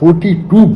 $42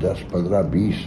10, 15, 20।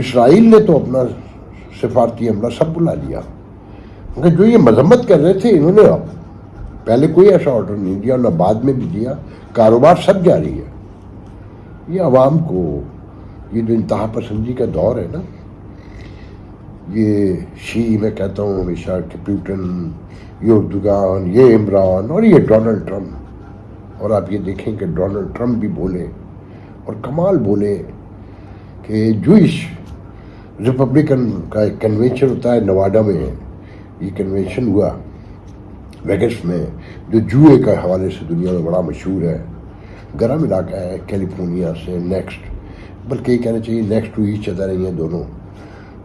اسرائیل نے تو اپنا سفارتی عملہ سب بلا لیا، مگر جو یہ مذمت کر رہے تھے انہوں نے پہلے کوئی ایسا آرڈر نہیں دیا، نہ بعد میں بھی دیا، کاروبار سب جاری ہے۔ یہ عوام کو یہ جو انتہا پسندی کا دور ہے نا، یہ شیعہ میں کہتا ہوں ہمیشہ کہ پیوٹن، یہ اردوگان، یہ عمران اور یہ ڈونلڈ ٹرمپ، اور آپ یہ دیکھیں کہ ڈونلڈ ٹرمپ بھی بولے اور کمال بولے کہ جوئش ریپبلکن کا ایک کنونشن ہوتا ہے نواڈا میں، یہ کنونشن ہوا ویگس میں، جو جوئے کا حوالے سے دنیا میں بڑا مشہور ہے، گرم علاقہ ہے کیلیفورنیا سے نیکسٹ، بلکہ یہ کہنا چاہیے نیکسٹ ٹو ایچ ادر ہیں یہ دونوں۔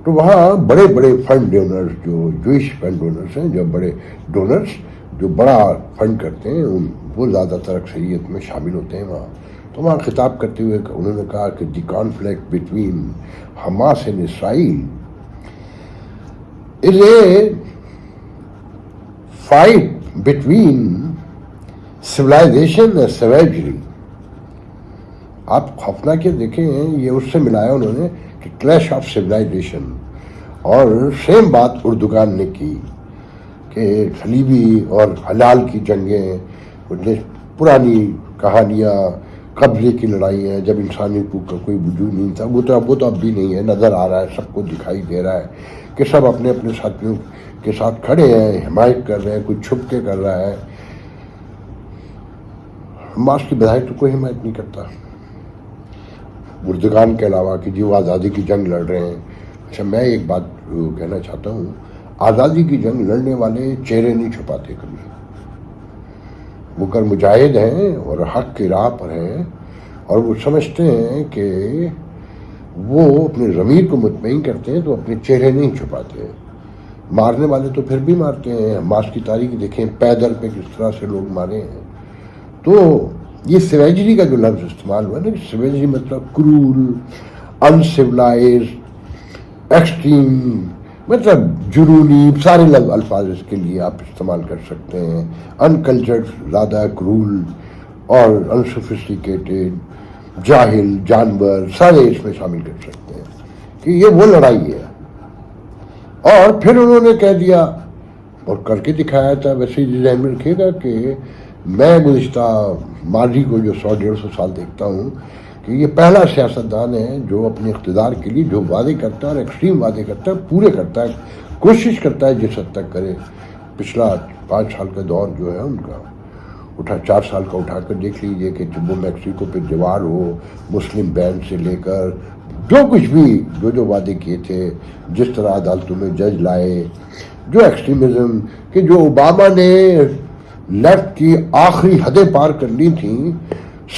تو وہاں بڑے بڑے فنڈ ڈونرز جو جوئش فنڈ ڈونرز ہیں، جو بڑے ڈونرز جو بڑا فنڈ کرتے ہیں، وہ زیادہ تر اکثریت میں شامل ہوتے ہیں وہاں۔ تو وہاں خطاب کرتے ہوئے انہوں نے کہا کہ the conflict between Hamas and Israel is a fight between civilization and savagery. آپ خوفناک یہ دیکھیں، یہ اس سے ملایا انہوں نے کہ کلیش آف سویلائزیشن، اور سیم بات اردوگان نے کی کہ صلیبی اور حلال کی جنگیں، پرانی کہانیاں، قبضے کی لڑائیاں، جب انسانی حقوق کا کوئی وجود نہیں تھا، وہ تو اب بھی نہیں ہے، نظر آ رہا ہے، سب کو دکھائی دے رہا ہے کہ سب اپنے اپنے ساتھیوں کے ساتھ کھڑے ہیں، حمایت کر رہے ہیں، کوئی چھپ کے کر رہا ہے۔ حماس کی بدائی تو کوئی حمایت نہیں کرتا اردوگان کے علاوہ کہ جی وہ آزادی کی جنگ لڑ رہے ہیں۔ اچھا، میں ایک بات کہنا چاہتا ہوں، آزادی کی جنگ لڑنے والے چہرے نہیں چھپاتے کبھی، وہ اگر مجاہد ہیں اور حق کی راہ پر ہیں اور وہ سمجھتے ہیں کہ وہ اپنے ضمیر کو مطمئن کرتے ہیں تو اپنے چہرے نہیں چھپاتے۔ مارنے والے تو پھر بھی مارتے ہیں، حماس کی تاریخ دیکھیں، پیدل پہ کس طرح سے لوگ مارے ہیں۔ تو یہ سویجری کا جو لفظ استعمال ہوا نا، سویجری مطلب کرول، انسیولائز، ایکسٹریم، مطلب جنونی، سارے الفاظ اس کے لیے آپ استعمال کر سکتے ہیں۔ انکلچرڈ زیادہ کرول اور انسوفسٹیکیٹڈ، جاہل، جانور، سارے اس میں شامل کر سکتے ہیں کہ یہ وہ لڑائی ہے۔ اور پھر انہوں نے کہہ دیا اور کر کے دکھایا تھا، ویسے ہی ذہن میں رکھیے گا کہ میں گزشتہ ماضی کو جو 100-150 سال دیکھتا ہوں کہ یہ پہلا سیاستدان ہے جو اپنے اقتدار کے لیے جو وعدے کرتا ہے اور ایکسٹریم وعدے کرتا ہے پورے کرتا ہے، کوشش کرتا ہے جس حد تک کرے۔ پچھلا 5 سال کا دور جو ہے ان کا 4 سال کا اٹھا کر دیکھ لیجئے کہ جب وہ میکسیکو پہ جوار ہو، مسلم بین سے لے کر جو کچھ بھی جو وعدے کیے تھے، جس طرح عدالتوں میں جج لائے، جو ایکسٹریمزم کہ جو اوباما نے لیفٹ کی آخری حدیں پار کر لی تھیں،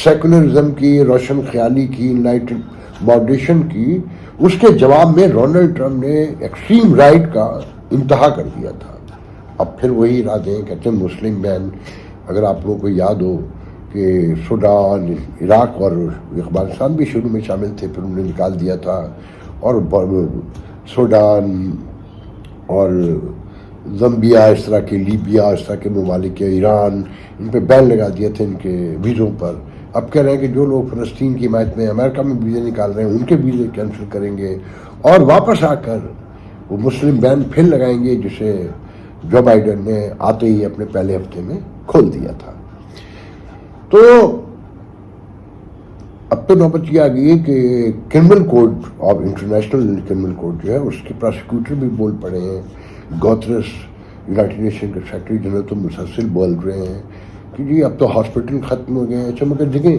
سیکولرزم کی، روشن خیالی کی، انلائٹڈ ماڈریشن کی، اس کے جواب میں ڈونلڈ ٹرمپ نے ایکسٹریم رائٹ کا انتہا کر دیا تھا۔ اب پھر وہی ارادے ہیں، کہتے ہیں مسلم بین۔ اگر آپ لوگوں کو یاد ہو کہ سوڈان، عراق اور افغانستان بھی شروع میں شامل تھے، پھر انہوں نے نکال دیا تھا، اور سوڈان اور زمبیا، اس طرح کے لیبیا، اس طرح کے ممالک کے، ایران، ان پہ بین لگا دیا تھا ان کے ویزوں پر۔ اب کہہ رہے ہیں کہ جو لوگ فلسطین کی حمایت میں امریکہ میں ویزے نکال رہے ہیں ان کے ویزے کینسل کریں گے، اور واپس آ کر وہ مسلم بین پھر لگائیں گے، جسے جو بائیڈن نے آتے ہی اپنے پہلے ہفتے میں کھول دیا تھا۔ تو اب تو نوبت یہ آ گئی ہے کہ criminal code of international criminal code جو ہے اس کے پراسیکیوٹر بھی بول پڑے ہیں، گوترس یونائٹڈ نیشن کے سیکرٹری جنرل تو مسلسل بول رہے ہیں کہ جی اب تو ہاسپٹل ختم ہو گئے ہیں۔ اچھا، مگر دیکھیں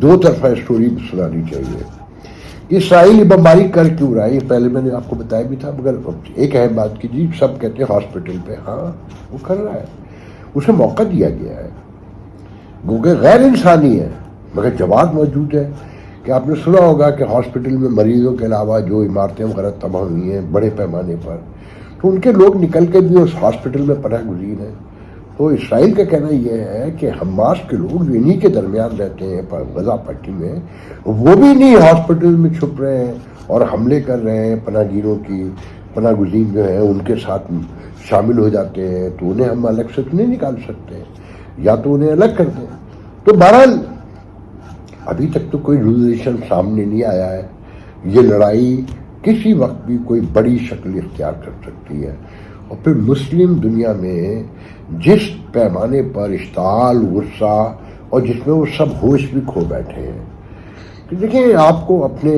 دو طرفہ اسٹوری سنانی چاہیے۔ اسرائیل یہ بمباری کر کیوں رہا ہے، یہ پہلے میں نے آپ کو بتایا بھی تھا، مگر ایک اہم بات کی جی سب کہتے ہیں ہاسپٹل پہ، ہاں وہ کر رہا ہے، اسے موقع دیا گیا ہے، کیونکہ غیر انسانی ہے، مگر جواب موجود ہے کہ آپ نے سنا ہوگا کہ ہاسپٹل میں مریضوں کے علاوہ جو عمارتیں وغیرہ تباہ ہوئی ہیں بڑے پیمانے پر، تو ان کے لوگ نکل کے بھی اس ہاسپٹل میں پناہ گزین ہیں۔ تو اسرائیل کا کہنا یہ ہے کہ حماس کے لوگ جو انہی کے درمیان رہتے ہیں غزہ پٹی میں، وہ بھی نہیں ہاسپٹل میں چھپ رہے ہیں اور حملے کر رہے ہیں، پناہ گیروں کی، پناہ گزین جو ہیں ان کے ساتھ شامل ہو جاتے ہیں، تو انہیں ہم الگ سے تو نہیں نکال سکتے، یا تو انہیں الگ کر دیں۔ تو بہرحال ابھی تک تو کوئی ریزولوشن سامنے نہیں آیا ہے۔ یہ لڑائی کسی وقت بھی کوئی بڑی شکل اختیار کر سکتی ہے. اور پھر مسلم دنیا میں جس پیمانے پر اشتعال، غصہ اور جس میں وہ سب ہوش بھی کھو بیٹھے ہیں کہ دیکھیں آپ کو اپنے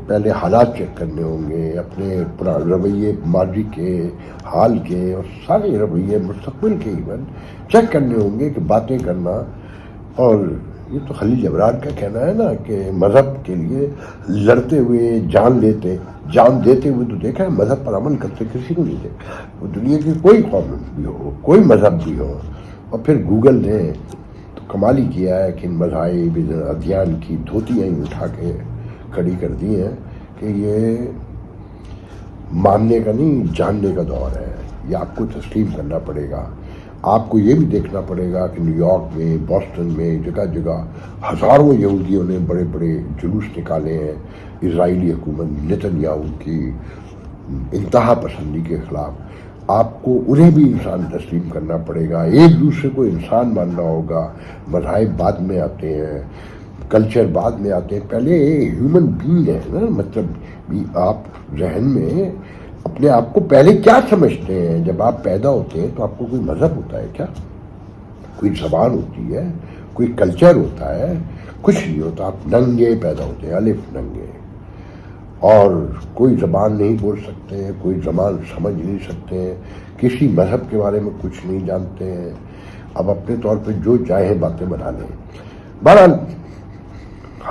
پہلے حالات چیک کرنے ہوں گے، اپنے رویے ماضی کے، حال کے اور سارے رویے مستقبل کے ایون چیک کرنے ہوں گے کہ باتیں کرنا. اور یہ تو خلیل جبران کا کہنا ہے نا کہ مذہب کے لیے لڑتے ہوئے جان دیتے ہوئے تو دیکھا ہے، مذہب پر عمل کرتے کسی کو نہیں دیکھا. وہ دنیا کی کوئی قوم بھی ہو، کوئی مذہب بھی ہو. اور پھر گوگل نے تو کمال ہی کیا ہے کہ ان مذاہب ادیان کی دھوتیاں ہی اٹھا کے کھڑی کر دی ہیں کہ یہ ماننے کا نہیں، جاننے کا دور ہے. یہ آپ کو تسلیم کرنا پڑے گا. آپ کو یہ بھی دیکھنا پڑے گا کہ نیو یارک میں، بوسٹن میں، جگہ جگہ ہزاروں یہودیوں نے بڑے بڑے جلوس نکالے ہیں اسرائیلی حکومت نتن یاہو کی انتہا پسندی کے خلاف. آپ کو انہیں بھی انسان تسلیم کرنا پڑے گا. ایک دوسرے کو انسان ماننا ہوگا. مذاہب بعد میں آتے ہیں، کلچر بعد میں آتے ہیں. پہلے ہیومن بینگ ہے نا. مطلب آپ ذہن میں اپنے آپ کو پہلے کیا سمجھتے ہیں؟ جب آپ پیدا ہوتے ہیں تو آپ کو کوئی مذہب ہوتا ہے کیا؟ کوئی زبان ہوتی ہے، کوئی کلچر ہوتا ہے؟ کچھ نہیں ہوتا. آپ ننگے پیدا ہوتے ہیں، الف ننگے، اور کوئی زبان نہیں بول سکتے، کوئی زبان سمجھ نہیں سکتے، کسی مذہب کے بارے میں کچھ نہیں جانتے ہیں. اب اپنے طور پہ جو چاہے باتیں بنا لیں. بہرحال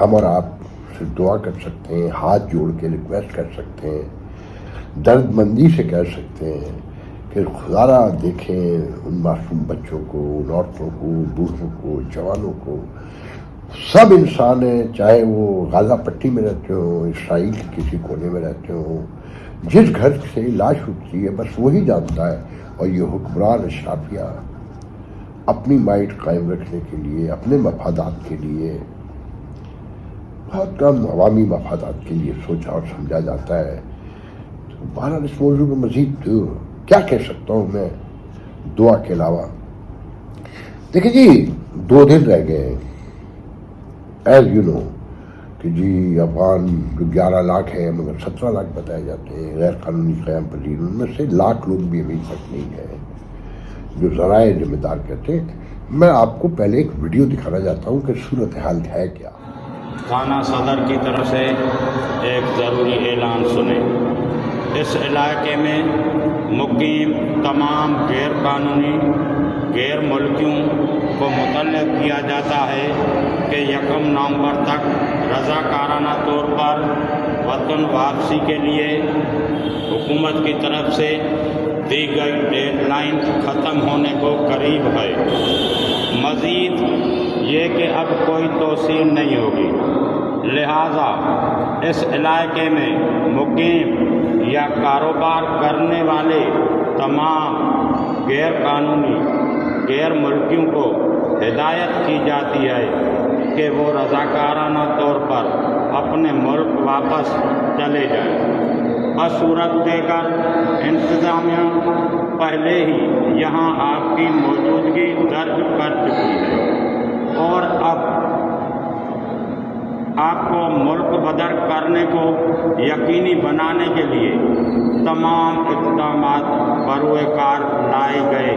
ہم اور آپ صرف دعا کر سکتے ہیں، ہاتھ جوڑ کے ریکویسٹ کر سکتے ہیں، درد مندی سے کہہ سکتے ہیں کہ خدا دیکھیں ان معصوم بچوں کو، ان عورتوں کو، بوڑھوں کو، جوانوں کو. سب انسان ہیں، چاہے وہ غازہ پٹی میں رہتے ہوں، اسرائیل کے کسی کونے میں رہتے ہوں. جس گھر سے لاش اٹھتی ہے بس وہی جانتا ہے. اور یہ حکمران اشرافیہ اپنی مائٹ قائم رکھنے کے لیے، اپنے مفادات کے لیے، بہت کم عوامی مفادات کے لیے سوچا اور سمجھا جاتا ہے. بہرحال اس موضوع میں مزید کیا کہہ سکتا ہوں میں دعا کے علاوہ. دیکھیں جی 2 دن رہ گئے ایز یو نو کہ جی افغان جو 11 لاکھ ہے مگر 17 لاکھ بتائے جاتے ہیں غیر قانونی قیام پذیر، ان میں سے لاکھ لوگ بھی ابھی تک نہیں گئے جو ذرائع ذمہ دار کہتے ہیں. میں آپ کو پہلے ایک ویڈیو دکھانا چاہتا ہوں کہ صورتحال ہے کیا. تھانہ صدر کی طرف سے ایک ضروری اعلان سنیں. اس علاقے میں مقیم تمام غیر قانونی غیر ملکیوں کو مطلع کیا جاتا ہے کہ 1 نومبر تک رضاکارانہ طور پر وطن واپسی کے لیے حکومت کی طرف سے دی گئی ڈیڈ لائن ختم ہونے کو قریب ہے. مزید یہ کہ اب کوئی توسیع نہیں ہوگی، لہذا اس علاقے میں مقیم یا کاروبار کرنے والے تمام غیر قانونی غیر ملکیوں کو ہدایت کی جاتی ہے کہ وہ رضاکارانہ طور پر اپنے ملک واپس چلے جائیں. بصورت دیگر انتظامیہ پہلے ہی یہاں آپ کی موجودگی درج کر چکی ہے اور اب آپ کو ملک بدر کرنے کو یقینی بنانے کے لیے تمام اقدامات بروئے کار لائے گئے.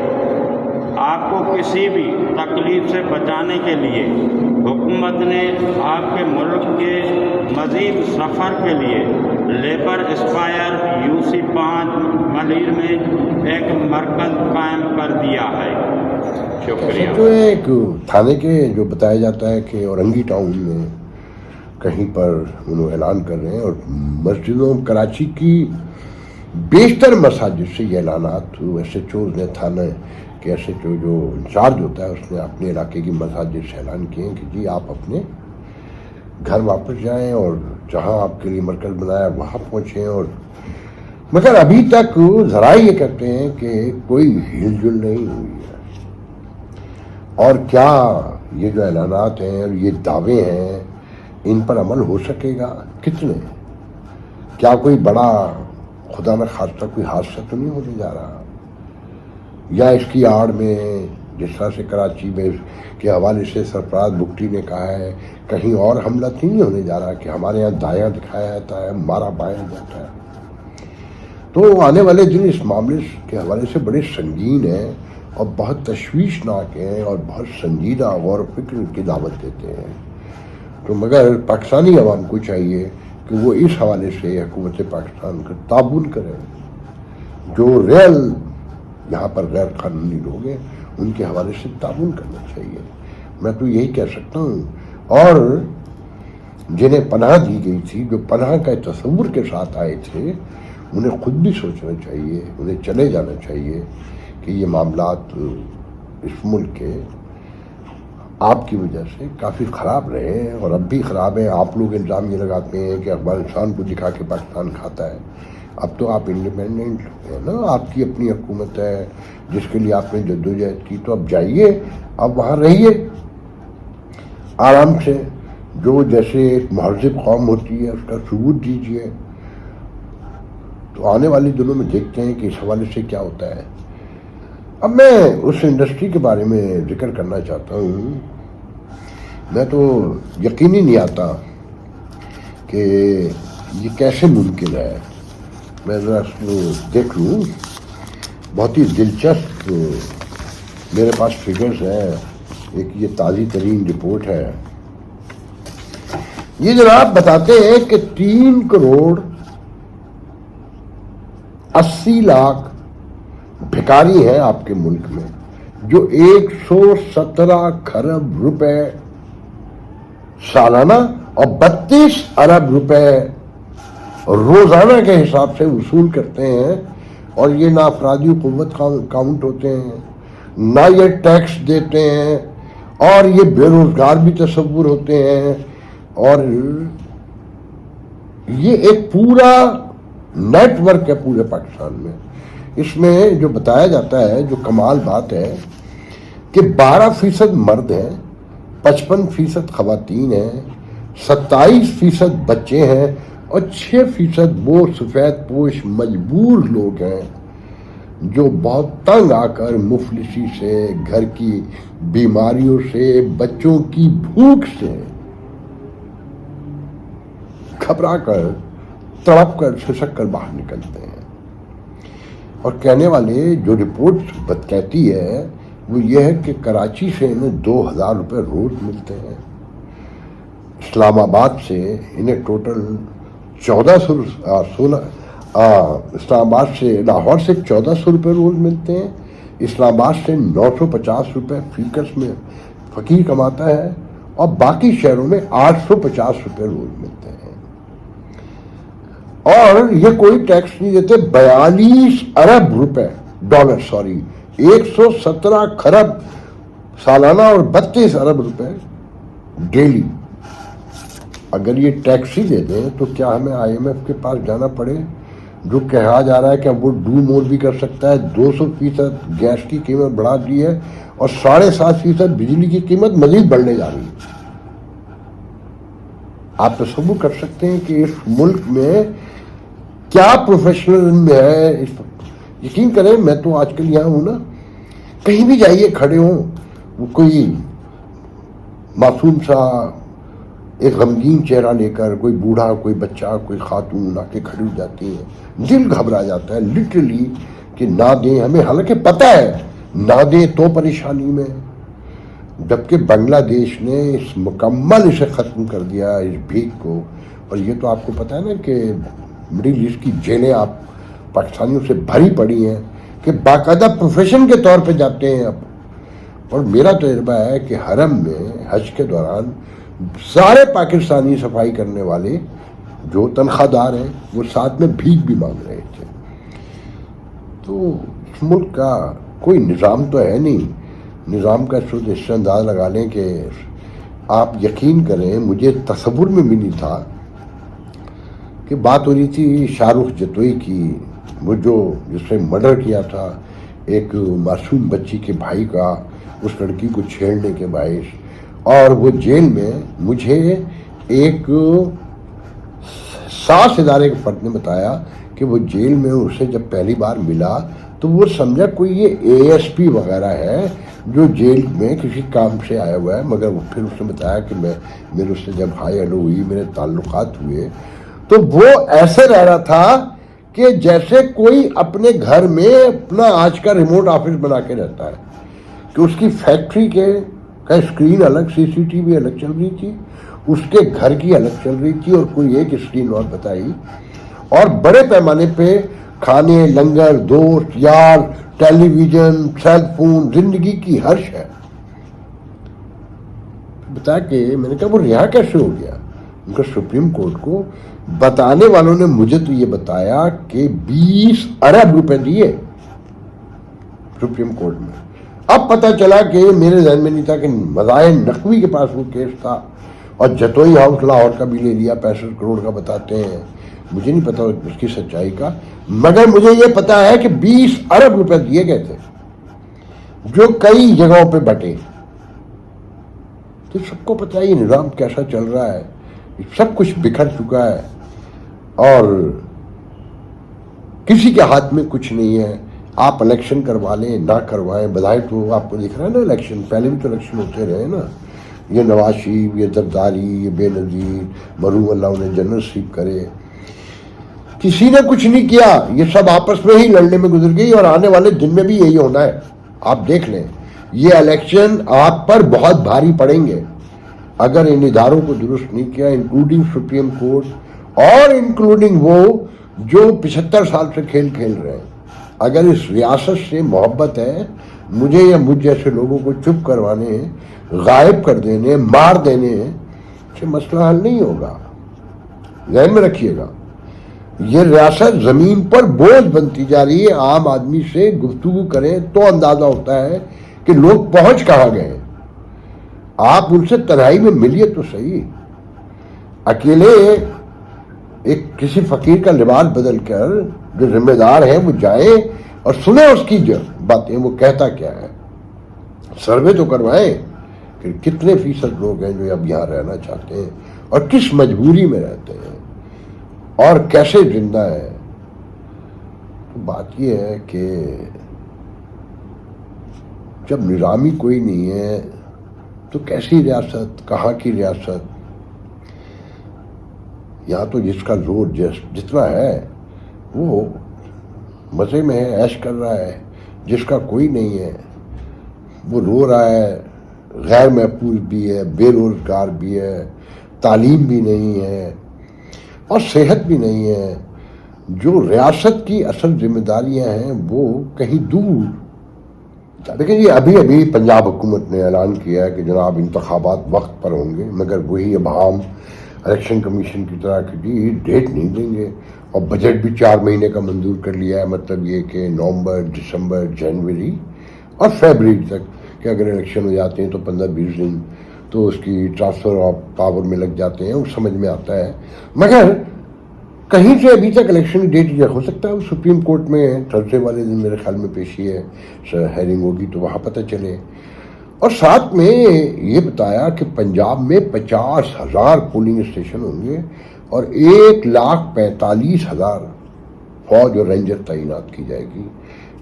آپ کو کسی بھی تکلیف سے بچانے کے لیے حکومت نے آپ کے ملک کے مزید سفر کے لیے لیبر اسپائر UC5 ملیر میں ایک مرکز قائم کر دیا ہے. شکریہ. جو ایک تھانے کے جو بتایا جاتا ہے کہ اورنگی ٹاؤن میں کہیں پر انہوں اعلان کر رہے ہیں، اور مسجدوں کراچی کی بیشتر مساجد سے یہ اعلانات SHO نے تھانہ کے SHO جو انچارج ہوتا ہے اس نے اپنے علاقے کی مساجد سے اعلان کیے ہیں کہ جی آپ اپنے گھر واپس جائیں اور جہاں آپ کے لیے مرکز بنایا وہاں پہنچیں. اور مگر ابھی تک ذرائع یہ کہتے ہیں کہ کوئی ہل جل نہیں ہوئی ہے. اور کیا یہ جو اعلانات ہیں اور یہ دعوے ہیں ان پر عمل ہو سکے گا؟ کتنے؟ کیا کوئی بڑا خدا نہ خواستہ کوئی حادثہ تو نہیں ہونے جا رہا؟ یا اس کی آڑ میں جس طرح سے کراچی میں کے حوالے سے سرفراز بگٹی نے کہا ہے کہیں اور حملہ تو نہیں ہونے جا رہا کہ ہمارے یہاں دایاں دکھایا جاتا ہے، ہمارا بایاں جاتا ہے؟ تو آنے والے دن اس معاملے کے حوالے سے بڑے سنگین ہیں اور بہت تشویشناک ہیں اور بہت سنجیدہ غور و فکر کی دعوت دیتے ہیں. تو مگر پاکستانی عوام کو چاہیے کہ وہ اس حوالے سے حکومت پاکستان کا تعاون کرے. جو ریئل یہاں پر غیر قانونی لوگ ہیں ان کے حوالے سے تعاون کرنا چاہیے. میں تو یہی کہہ سکتا ہوں. اور جنہیں پناہ دی گئی تھی، جو پناہ کا تصور کے ساتھ آئے تھے، انہیں خود بھی سوچنا چاہیے، انہیں چلے جانا چاہیے کہ یہ معاملات اس ملک کے آپ کی وجہ سے کافی خراب رہے ہیں اور اب بھی خراب ہیں. آپ لوگ الزام یہ لگاتے ہیں کہ افغانستان کو دکھا کے پاکستان کھاتا ہے. اب تو آپ انڈیپینڈنٹ ہیں نا، آپ کی اپنی حکومت ہے جس کے لیے آپ نے جدوجہد کی. تو اب جائیے، اب وہاں رہیے آرام سے. جو جیسے ایک مہذب قوم ہوتی ہے اس کا ثبوت دیجیے. تو آنے والی دنوں میں دیکھتے ہیں کہ اس حوالے سے کیا ہوتا ہے. اب میں اس انڈسٹری کے بارے میں ذکر کرنا چاہتا ہوں. میں تو یقینی نہیں آتا کہ یہ کیسے ممکن ہے. میں ذرا اس کو دیکھ لوں. بہت ہی دلچسپ میرے پاس فگرز ہیں. ایک یہ تازی ترین رپورٹ ہے. یہ جناب بتاتے ہیں کہ 3 کروڑ 80 لاکھ بھکاری ہیں آپ کے ملک میں، جو 117 کھرب روپے سالانہ اور 32 ارب روپے روزانہ کے حساب سے وصول کرتے ہیں. اور یہ نہ افرادی قوت کاؤنٹ ہوتے ہیں، نہ یہ ٹیکس دیتے ہیں، اور یہ بے روزگار بھی تصور ہوتے ہیں. اور یہ ایک پورا نیٹ ورک ہے پورے پاکستان میں. اس میں جو بتایا جاتا ہے، جو کمال بات ہے کہ 12% مرد ہیں، 55% خواتین ہیں، 27% بچے ہیں اور 6% وہ سفید پوش مجبور لوگ ہیں جو بہت تنگ آ کر مفلسی سے، گھر کی بیماریوں سے، بچوں کی بھوک سے گھبرا کر، تڑپ کر، سسک کر باہر نکلتے ہیں. اور کہنے والے جو رپورٹ کہتی ہے وہ یہ ہے کہ کراچی سے انہیں 2000 روپے روز ملتے ہیں. اسلام آباد سے انہیں ٹوٹل 1416 اسلام آباد سے لاہور سے 1400 روپے روز ملتے ہیں. اسلام آباد سے 950 روپے فیکس میں فقیر کماتا ہے اور باقی شہروں میں 850 روپے روز ملتے ہیں. اور یہ کوئی ٹیکس نہیں دیتے. 42 ارب روپے ڈالر 117 کھرب سالانہ اور 32 ارب روپے ڈیلی. اگر یہ ٹیکس ہی دے دیں تو کیا ہمیں IMF کے پاس جانا پڑے، جو کہا جا رہا ہے کہ اب وہ ڈو مور بھی کر سکتا ہے. 200% گیس کی قیمت بڑھا دی ہے اور 7.5% بجلی کی قیمت مزید بڑھنے جا رہی ہے. آپ تصور کر سکتے ہیں کہ اس ملک میں کیا پروفیشنلزم ہے. یقین کریں، میں تو آج کل یہاں ہوں نا، کہیں بھی جائیے کھڑے ہوں، وہ کوئی معصوم سا ایک غمگین چہرہ لے کر کوئی بوڑھا، کوئی بچہ، کوئی خاتون آ کے کھڑی ہو جاتی ہے. دل گھبرا جاتا ہے لٹرلی کہ نہ دیں ہمیں، حالانکہ پتہ ہے نہ دیں تو پریشانی میں. جبکہ بنگلہ دیش نے مکمل اسے ختم کر دیا اس بھیک کو. اور یہ تو آپ کو پتہ ہے نا کہ مڈل ایسٹ کی جیلیں آپ پاکستانیوں سے بھری پڑی ہیں کہ باقاعدہ پروفیشن کے طور پہ جاتے ہیں اب. اور میرا تجربہ ہے کہ حرم میں حج کے دوران سارے پاکستانی صفائی کرنے والے جو تنخواہ دار ہیں وہ ساتھ میں بھیک بھی مانگ رہے تھے. تو اس ملک کا کوئی نظام تو ہے نہیں. نظام کا شد اس سے انداز لگا لیں کہ آپ یقین کریں، مجھے تصور میں بھی نہیں تھا کہ بات ہو رہی تھی شاہ رخ جتوئی کی، وہ جو جس نے مرڈر کیا تھا ایک معصوم بچی کے بھائی کا اس لڑکی کو چھیڑنے کے باعث. اور وہ جیل میں مجھے ایک ساس ادارے کے فرد نے بتایا کہ وہ جیل میں اسے جب پہلی بار ملا تو وہ سمجھا کوئی یہ ASP وغیرہ ہے جو جیل میں کسی کام سے آیا ہوا ہے. مگر وہ پھر اس نے بتایا کہ میرے اس سے جب ہائی ہیلو ہوئی، میرے تعلقات ہوئے، تو وہ ایسے رہ رہا تھا کہ جیسے کوئی اپنے گھر میں اپنا آج کا ریموٹ آفس بنا کے رہتا ہے، کہ اس کی فیکٹری کا اسکرین الگ، سی سی ٹی وی الگ چل رہی تھی، اس کے گھر کی الگ چل رہی تھی، اور کوئی ایک اسکرین اور بتائی، اور بڑے پیمانے پہ کھانے، لنگر، دوست یار، ٹیلی ویژن، سیل فون، زندگی کی ہر شے بتا کے میں نے کہا وہ رہا کیسے ہو گیا؟ ان کا سپریم کورٹ کو بتانے والوں نے مجھے تو یہ بتایا کہ 20 ارب روپے دیے سپریم کورٹ میں۔ اب پتہ چلا کہ میرے ذہن میں نہیں تھا کہ مظاہر نقوی کے پاس وہ کیس تھا، اور جتوئی ہاؤس لاہور کا بھی لے لیا، 65 کروڑ کا بتاتے ہیں، مجھے نہیں پتا اس کی سچائی کا، مگر مجھے یہ پتا ہے کہ 20 ارب روپے دیے گئے تھے جو کئی جگہوں پہ بٹے۔ تو سب کو پتا ہے یہ نظام کیسا چل رہا ہے، سب کچھ بکھر چکا ہے، اور کسی کے ہاتھ میں کچھ نہیں ہے۔ آپ الیکشن کروا لیں نہ کروائیں، بظاہر تو آپ کو دکھ رہا ہے نا الیکشن، پہلے بھی تو الیکشن ہوتے رہے نا، یہ نواز شریف، یہ زرداری، یہ بے نظیر، مرحوم اللہ انہیں جنرل سیپ کرے، کسی نے کچھ نہیں کیا، یہ سب آپس میں ہی لڑنے میں گزر گئی، اور آنے والے دن میں بھی یہی ہونا ہے۔ آپ دیکھ لیں، یہ الیکشن آپ پر بہت بھاری پڑیں گے اگر ان اداروں کو درست نہیں کیا، انکلوڈنگ سپریم کورٹ اور انکلوڈنگ وہ جو 75 سال سے کھیل کھیل رہے ہیں۔ اگر اس ریاست سے محبت ہے، مجھے یا مجھ جیسے لوگوں کو چپ کروانے، غائب کر دینے، مار دینے سے مسئلہ حل نہیں ہوگا، ذہن میں رکھیے گا۔ یہ ریاست زمین پر بوجھ بنتی جا رہی ہے۔ عام آدمی سے گفتگو کریں تو اندازہ ہوتا ہے کہ لوگ پہنچ کہاں گئے۔ آپ ان سے تنہائی میں ملیے تو صحیح، اکیلے ایک کسی فقیر کا لباس بدل کر جو ذمہ دار ہیں وہ جائیں اور سنیں اس کی جو باتیں، وہ کہتا کیا ہے، سروے تو کروائیں کہ کتنے فیصد لوگ ہیں جو اب یہاں رہنا چاہتے ہیں اور کس مجبوری میں رہتے ہیں اور کیسے زندہ ہے۔ تو بات یہ ہے کہ جب نظامی کوئی نہیں ہے تو کیسی ریاست، کہاں کی ریاست؟ یہاں تو جس کا زور جتنا ہے وہ مزے میں ہے، عیش کر رہا ہے، جس کا کوئی نہیں ہے وہ رو رہا ہے، غیر محفوظ بھی ہے، بے روزگار بھی ہے، تعلیم بھی نہیں ہے اور صحت بھی نہیں ہے۔ جو ریاست کی اصل ذمہ داریاں ہیں وہ کہیں دور۔ دیکھیں جی، ابھی پنجاب حکومت نے اعلان کیا ہے کہ جناب انتخابات وقت پر ہوں گے، مگر وہی اب ہم الیکشن کمیشن کی طرح کی ڈیٹ نہیں دیں گے، اور بجٹ بھی 4 مہینے کا منظور کر لیا ہے، مطلب یہ کہ نومبر، دسمبر، جنوری اور فیبرری تک، کہ اگر الیکشن ہو جاتے ہیں تو 15-20 دن تو اس کی ٹرانسفر آف پاور میں لگ جاتے ہیں، وہ سمجھ میں آتا ہے، مگر کہیں سے ابھی تک الیکشن کی ڈیٹ یہ ہو سکتا ہے وہ سپریم کورٹ میں تھرسڈے والے دن میرے خیال میں پیشی ہے، ہیرنگ ہوگی تو وہاں پتہ چلے۔ اور ساتھ میں یہ بتایا کہ پنجاب میں 50,000 پولنگ اسٹیشن ہوں گے اور 1,45,000 فوج اور رینجر تعینات کی جائے گی۔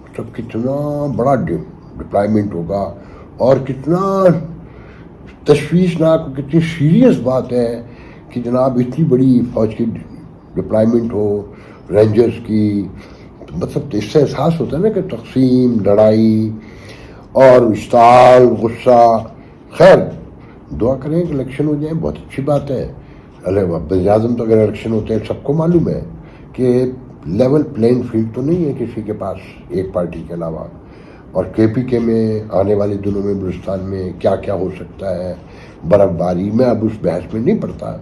مطلب کتنا بڑا ڈپلائمنٹ ہوگا اور کتنا تشویشناک، کتنی سیریس بات ہے کہ جناب اتنی بڑی فوج کی ڈپلائمنٹ ہو، رینجرز کی، مطلب اس سے احساس ہوتا ہے نا کہ تقسیم، لڑائی اور اشتعال، غصہ۔ خیر دعا کریں کہ الیکشن ہو جائیں، بہت اچھی بات ہے۔ وزیر اعظم تو اگر الیکشن ہوتے ہیں سب کو معلوم ہے کہ لیول پلین فیلڈ تو نہیں ہے کسی کے پاس ایک پارٹی کے علاوہ، اور کے پی کے میں آنے والے دنوں میں بلوچستان میں کیا کیا ہو سکتا ہے، برف باری، میں اب اس بحث میں نہیں پڑتا۔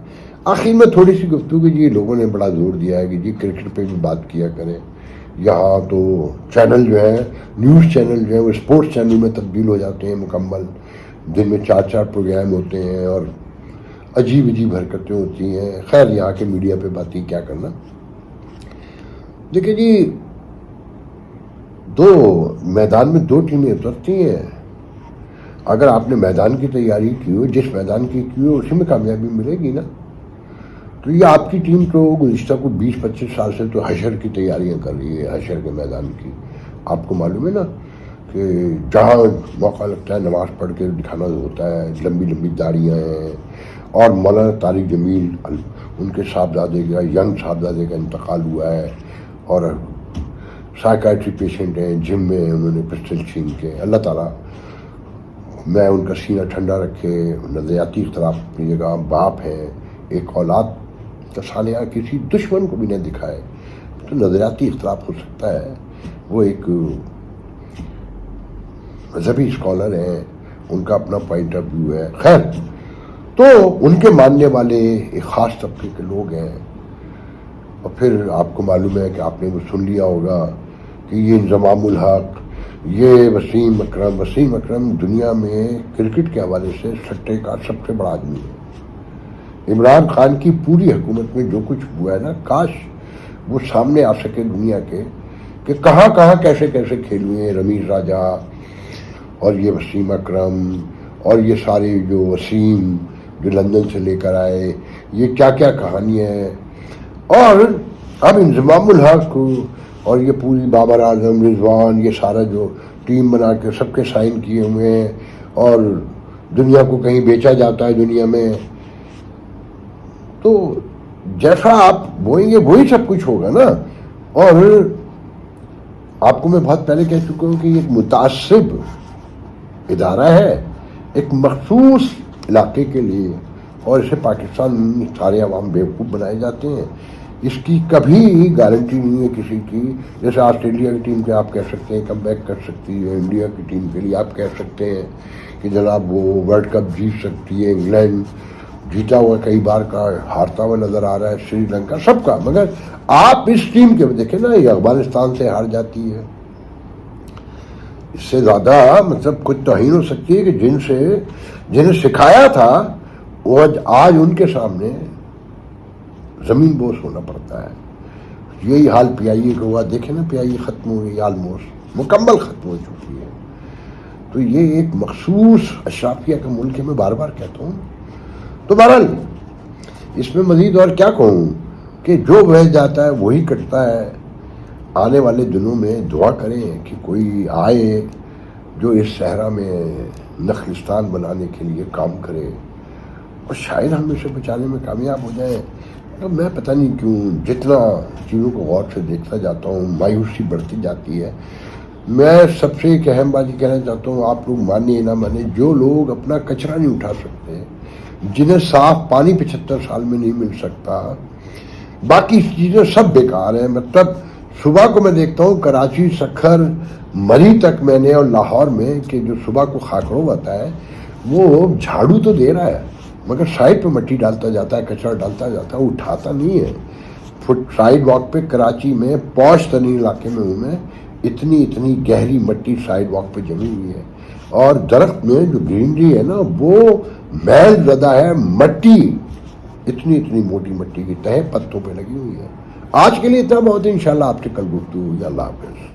آخر میں تھوڑی سی گفتگو، جی لوگوں نے بڑا زور دیا ہے کہ جی کرکٹ پہ بھی بات کیا کریں۔ یہاں تو چینل جو ہے، نیوز چینل جو ہے وہ اسپورٹس چینل میں تبدیل ہو جاتے ہیں مکمل، دن میں 4 پروگرام ہوتے ہیں اور عجیب حرکتیں ہوتی ہیں۔ خیر یہاں کے میڈیا پہ باتیں کیا کرنا۔ دیکھیں جی، میدان میں 2 ٹیمیں اترتی ہیں، اگر آپ نے میدان کی تیاری کی ہو، جس میدان کی ہو اسی میں کامیابی ملے گی نا۔ تو یہ آپ کی ٹیم تو گزشتہ کو 20-25 سال سے تو حشر کی تیاریاں کر رہی ہے، حشر کے میدان کی۔ آپ کو معلوم ہے نا کہ جہاں موقع لگتا ہے نماز پڑھ کے دکھانا ہوتا ہے، لمبی داڑیاں ہیں، اور مولانا طارق جمیل ان کے صاحبزادے کا، ینگ صاحبزادے کا انتقال ہوا ہے، اور سائیکائٹری پیشنٹ ہیں، جم میں انہوں نے پسٹل چھین کے. اللہ تعالیٰ میں ان کا سینہ ٹھنڈا رکھے. نظریاتی اختلاف کی جگہ باپ ہیں، ایک اولاد کا سانحہ کسی دشمن کو بھی نہ دکھائے تو نظریاتی اختلاف ہو سکتا ہے. وہ ایک مذہبی اسکالر ہیں، ان کا اپنا پوائنٹ آف ویو ہے. خیر، تو ان کے ماننے والے ایک خاص طبقے کے لوگ ہیں. اور پھر آپ کو معلوم ہے کہ آپ نے وہ سن لیا ہوگا کہ یہ انضمام الحق، یہ وسیم اکرم دنیا میں کرکٹ کے حوالے سے سٹے کا سب سے بڑا آدمی ہے. عمران خان کی پوری حکومت میں جو کچھ ہوا ہے نا، کاش وہ سامنے آ سکے دنیا کے کہ کہاں کہاں کیسے کیسے کھیل ہوئے ہیں. رمیز راجہ اور یہ وسیم اکرم اور یہ سارے جو وسیم جو لندن سے لے کر آئے، یہ کیا کیا کہانیاں ہیں. اور اب انضمام الحق اور یہ پوری بابر اعظم، رضوان، یہ سارا جو ٹیم بنا کے سب کے سائن کیے ہوئے ہیں اور دنیا کو کہیں بیچا جاتا ہے دنیا میں. تو جیسا آپ بوئیں گے وہی سب کچھ ہوگا نا. اور آپ کو میں بہت پہلے کہہ چکا ہوں کہ یہ ایک متعصب ادارہ ہے ایک مخصوص علاقے کے لیے، اور اسے پاکستان میں سارے عوام بیوقوف بنائے جاتے ہیں. اس کی کبھی گارنٹی نہیں ہے کسی کی. جیسے آسٹریلیا کی ٹیم کے آپ کہہ سکتے ہیں کم بیک کر سکتی ہے، انڈیا کی ٹیم کے لیے آپ کہہ سکتے ہیں کہ جناب وہ ورلڈ کپ جیت سکتی ہے. انگلینڈ جیتا ہوا کئی بار کا ہارتا ہوا نظر آ رہا ہے، سری لنکا سب کا. مگر آپ اس ٹیم کے دیکھیں نا، یہ افغانستان سے ہار جاتی ہے. اس سے زیادہ مطلب کچھ توہین ہو سکتی ہے کہ جنہیں سکھایا تھا وہ آج ان کے سامنے زمین بوس ہونا پڑتا ہے. یہی حال پی آئی اے کا ہوا. دیکھیں نا پی آئی اے ختم ہو گئی، آلموسٹ مکمل ختم ہو چکی ہے. تو یہ ایک مخصوص اشرافیہ کا ملک ہے، میں بار بار کہتا ہوں. تو بہرحال اس میں مزید اور کیا کہوں کہ جو بہ جاتا ہے وہی کٹتا ہے. آنے والے دنوں میں دعا کریں کہ کوئی آئے جو اس صحرا میں نخلستان بنانے کے لیے کام کرے اور شاید ہم اسے بچانے میں کامیاب ہو جائیں. اب میں پتہ نہیں کیوں جتنا چیزوں کو غور سے دیکھتا جاتا ہوں مایوسی بڑھتی جاتی ہے. میں سب سے ایک اہم بات یہ کہنا چاہتا ہوں، آپ لوگ مانیں نہ مانیں، جو لوگ اپنا کچرا نہیں اٹھا سکتے، جنہیں صاف پانی 75 سال میں نہیں مل سکتا، باقی چیزیں سب بیکار ہیں. مطلب صبح کو میں دیکھتا ہوں کراچی، سکھر، مری تک میں نے، اور لاہور میں کہ جو صبح کو خاکرو آتا ہے وہ جھاڑو تو دے رہا ہے مگر سائڈ پہ مٹی ڈالتا جاتا ہے، کچرا ڈالتا جاتا ہے، وہ اٹھاتا نہیں ہے. سائڈ واک پہ کراچی میں پوش ترین علاقے میں ہوں میں، اتنی گہری مٹی سائڈ واک پہ جمی ہوئی ہے. اور درخت میں جو گرینری ہے نا وہ میل زدہ ہے. مٹی اتنی موٹی مٹی کی تہیں پتوں پہ لگی ہوئی ہے. آج کے لیے اتنا بہت ہے. انشاءاللہ آپ سے کل گفتگو ہوگی. اللہ حافظ.